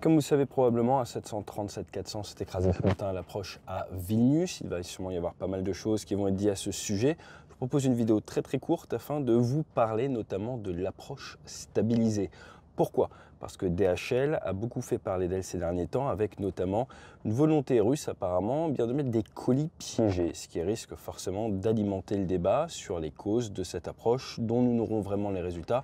Comme vous le savez probablement, un 737 400 s'est écrasé ce matin à l'approche à Vilnius. Il va sûrement y avoir pas mal de choses qui vont être dites à ce sujet. Je vous propose une vidéo très courte afin de vous parler notamment de l'approche stabilisée. Pourquoi? Parce que DHL a beaucoup fait parler d'elle ces derniers temps, avec notamment une volonté russe apparemment bien de mettre des colis piégés, ce qui risque forcément d'alimenter le débat sur les causes de cette approche dont nous n'aurons vraiment les résultats,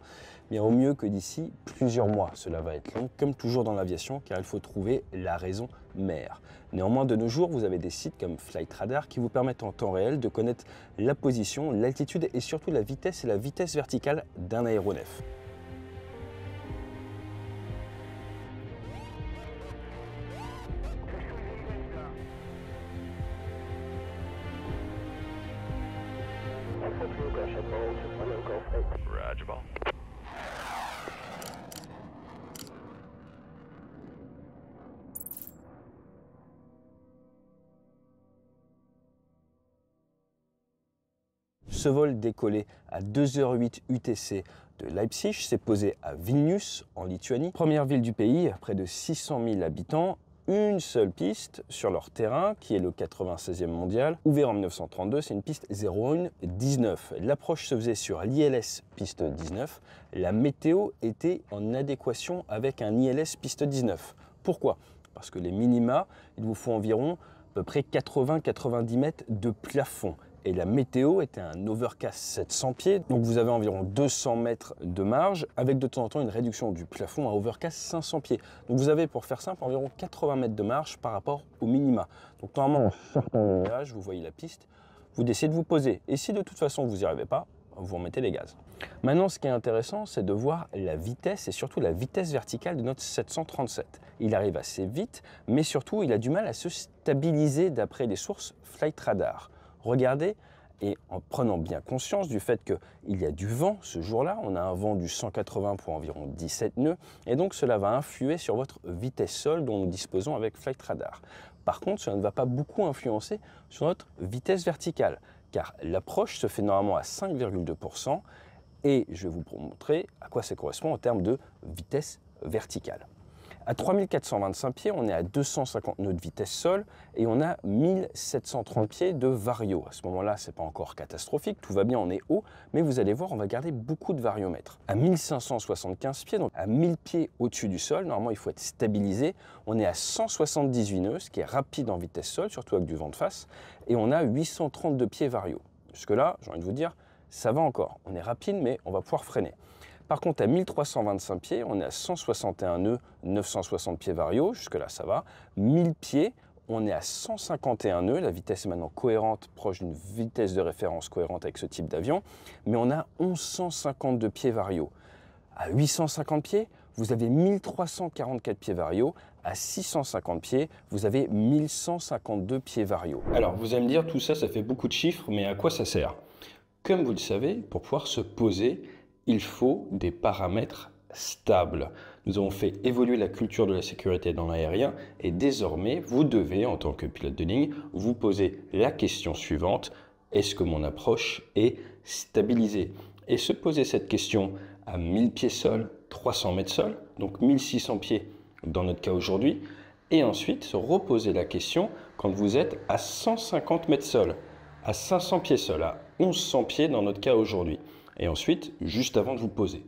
bien au mieux que d'ici plusieurs mois. Cela va être long, comme toujours dans l'aviation, car il faut trouver la raison mère. Néanmoins, de nos jours, vous avez des sites comme Flightradar qui vous permettent en temps réel de connaître la position, l'altitude et surtout la vitesse et la vitesse verticale d'un aéronef. Ce vol décollé à 2h08 UTC de Leipzig s'est posé à Vilnius, en Lituanie, première ville du pays, près de 600 000 habitants, une seule piste sur leur terrain, qui est le 96e mondial, ouvert en 1932, c'est une piste 0119. L'approche se faisait sur l'ILS piste 19. La météo était en adéquation avec un ILS piste 19. Pourquoi? Parce que les minima, il vous faut environ à peu près 80-90 mètres de plafond. Et la météo était un overcast 700 pieds, donc vous avez environ 200 mètres de marge, avec de temps en temps une réduction du plafond à overcast 500 pieds. Donc vous avez, pour faire simple, environ 80 mètres de marge par rapport au minima. Donc normalement, en sortant du nuage, vous voyez la piste, vous décidez de vous poser. Et si de toute façon vous n'y arrivez pas, vous remettez les gaz. Maintenant, ce qui est intéressant, c'est de voir la vitesse et surtout la vitesse verticale de notre 737. Il arrive assez vite, mais surtout, il a du mal à se stabiliser d'après les sources Flightradar. Regardez, et en prenant bien conscience du fait qu'il y a du vent ce jour-là, on a un vent du 180 pour environ 17 nœuds, et donc cela va influer sur votre vitesse sol dont nous disposons avec Flightradar. Par contre, cela ne va pas beaucoup influencer sur notre vitesse verticale, car l'approche se fait normalement à 5,2%, et je vais vous montrer à quoi ça correspond en termes de vitesse verticale. À 3425 pieds, on est à 250 nœuds de vitesse sol et on a 1730 pieds de vario. À ce moment-là, ce n'est pas encore catastrophique, tout va bien, on est haut, mais vous allez voir, on va garder beaucoup de variomètres. À 1575 pieds, donc à 1000 pieds au-dessus du sol, normalement il faut être stabilisé, on est à 178 nœuds, ce qui est rapide en vitesse sol, surtout avec du vent de face, et on a 832 pieds vario. Jusque-là, j'ai envie de vous dire, ça va encore. On est rapide, mais on va pouvoir freiner. Par contre, à 1325 pieds, on est à 161 nœuds, 960 pieds vario, jusque-là ça va. 1000 pieds, on est à 151 nœuds, la vitesse est maintenant cohérente, proche d'une vitesse de référence cohérente avec ce type d'avion, mais on a 1152 pieds vario. À 850 pieds, vous avez 1344 pieds vario. À 650 pieds, vous avez 1152 pieds vario. Alors, vous allez me dire, tout ça, ça fait beaucoup de chiffres, mais à quoi ça sert? Comme vous le savez, pour pouvoir se poser, il faut des paramètres stables. Nous avons fait évoluer la culture de la sécurité dans l'aérien et désormais, vous devez, en tant que pilote de ligne, vous poser la question suivante: est-ce que mon approche est stabilisée? Et se poser cette question à 1000 pieds sol, 300 mètres sol, donc 1600 pieds dans notre cas aujourd'hui, et ensuite se reposer la question quand vous êtes à 150 mètres sol, à 500 pieds sol, à 1100 pieds dans notre cas aujourd'hui. Et ensuite, juste avant de vous poser,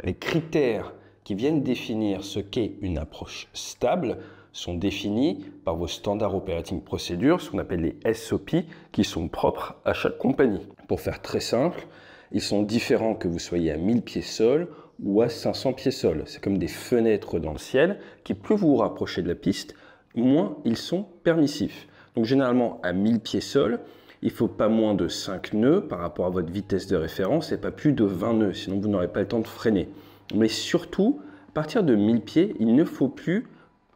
les critères qui viennent définir ce qu'est une approche stable sont définis par vos standards operating procedures, ce qu'on appelle les SOP, qui sont propres à chaque compagnie. Pour faire très simple, ils sont différents que vous soyez à 1000 pieds sol ou à 500 pieds sol. C'est comme des fenêtres dans le ciel qui, plus vous vous rapprochez de la piste, moins ils sont permissifs. Donc généralement, à 1000 pieds sol, il ne faut pas moins de 5 nœuds par rapport à votre vitesse de référence et pas plus de 20 nœuds, sinon vous n'aurez pas le temps de freiner. Mais surtout, à partir de 1000 pieds, il ne faut plus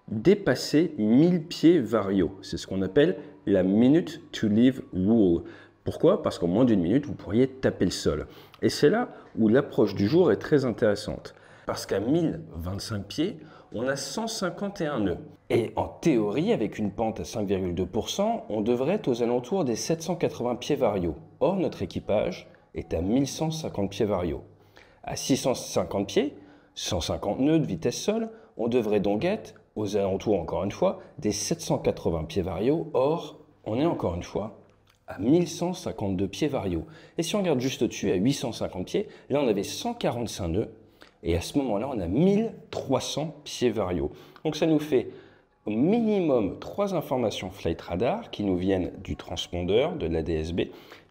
dépasser 1000 pieds vario. C'est ce qu'on appelle la minute to leave rule. Pourquoi? Parce qu'en moins d'une minute, vous pourriez taper le sol. Et c'est là où l'approche du jour est très intéressante. Parce qu'à 1025 pieds, on a 151 nœuds. Et en théorie, avec une pente à 5,2%, on devrait être aux alentours des 780 pieds vario. Or, notre équipage est à 1150 pieds vario. À 650 pieds, 150 nœuds de vitesse sol, on devrait donc être aux alentours, encore une fois, des 780 pieds variaux. Or, on est encore une fois à 1152 pieds variaux. Et si on regarde juste au-dessus, à 850 pieds, là on avait 145 nœuds. Et à ce moment-là, on a 1300 pieds variaux. Donc ça nous fait au minimum 3 informations flight radar qui nous viennent du transpondeur, de l'ADS-B,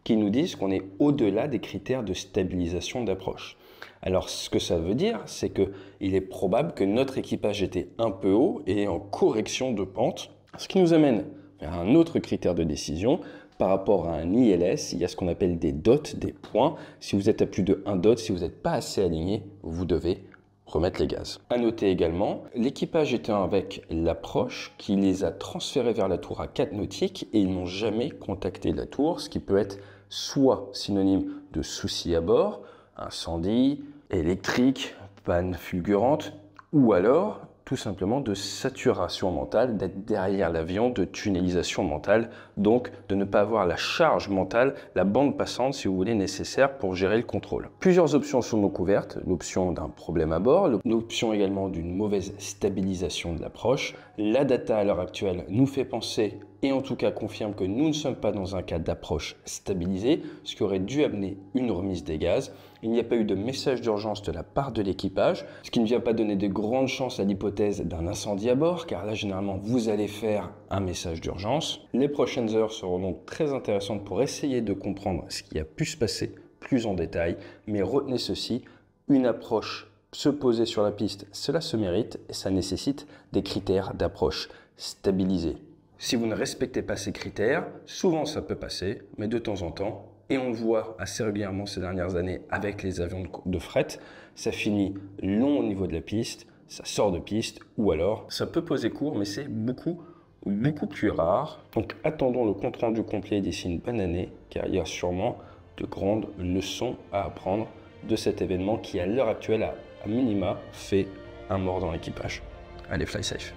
qui nous disent qu'on est au-delà des critères de stabilisation d'approche. Alors ce que ça veut dire, c'est qu'il est probable que notre équipage était un peu haut et en correction de pente, ce qui nous amène vers un autre critère de décision. Par rapport à un ILS, il y a ce qu'on appelle des dots, des points. Si vous êtes à plus de 1 dot, si vous n'êtes pas assez aligné, vous devez remettre les gaz. À noter également, l'équipage était avec l'approche qui les a transférés vers la tour à 4 nautiques et ils n'ont jamais contacté la tour, ce qui peut être soit synonyme de soucis à bord, incendie, électrique, panne fulgurante, ou alors tout simplement de saturation mentale, d'être derrière l'avion, de tunnelisation mentale, donc de ne pas avoir la charge mentale, la bande passante, si vous voulez, nécessaire pour gérer le contrôle. Plusieurs options sont donc ouvertes, l'option d'un problème à bord, l'option également d'une mauvaise stabilisation de l'approche. La data à l'heure actuelle nous fait penser, et en tout cas confirme que nous ne sommes pas dans un cas d'approche stabilisée, ce qui aurait dû amener une remise des gaz. Il n'y a pas eu de message d'urgence de la part de l'équipage, ce qui ne vient pas donner de grandes chances à l'hypothèse d'un incendie à bord, car là, généralement, vous allez faire un message d'urgence. Les prochaines heures seront donc très intéressantes pour essayer de comprendre ce qui a pu se passer plus en détail, mais retenez ceci, une approche se poser sur la piste, cela se mérite et ça nécessite des critères d'approche stabilisés. Si vous ne respectez pas ces critères, souvent ça peut passer, mais de temps en temps, et on le voit assez régulièrement ces dernières années avec les avions de fret, ça finit long au niveau de la piste, ça sort de piste, ou alors ça peut poser court, mais c'est beaucoup plus rare. Donc attendons le compte rendu complet d'ici une bonne année, car il y a sûrement de grandes leçons à apprendre de cet événement qui à l'heure actuelle, à minima, fait un mort dans l'équipage. Allez, fly safe.